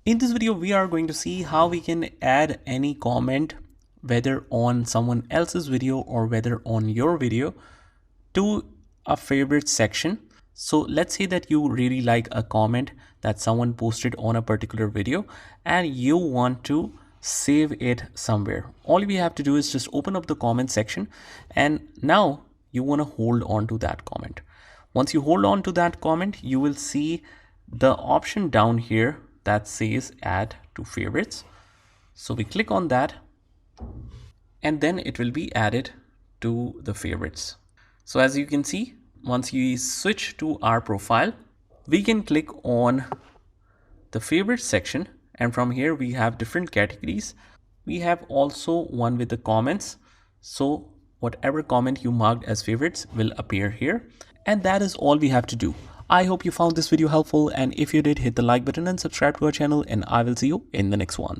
In this video, we are going to see how we can add any comment, whether on someone else's video or whether on your video, to a favorite section. So let's say that you really like a comment that someone posted on a particular video and you want to save it somewhere. All we have to do is just open up the comment section, and now you want to hold on to that comment. Once you hold on to that comment, you will see the option down here that says add to favorites. So we click on that and then it will be added to the favorites. So as you can see, once you switch to our profile, we can click on the favorite section, and from here we have different categories. We have also one with the comments. So whatever comment you marked as favorites will appear here. And that is all we have to do. I hope you found this video helpful, and if you did, hit the like button and subscribe to our channel, and I will see you in the next one.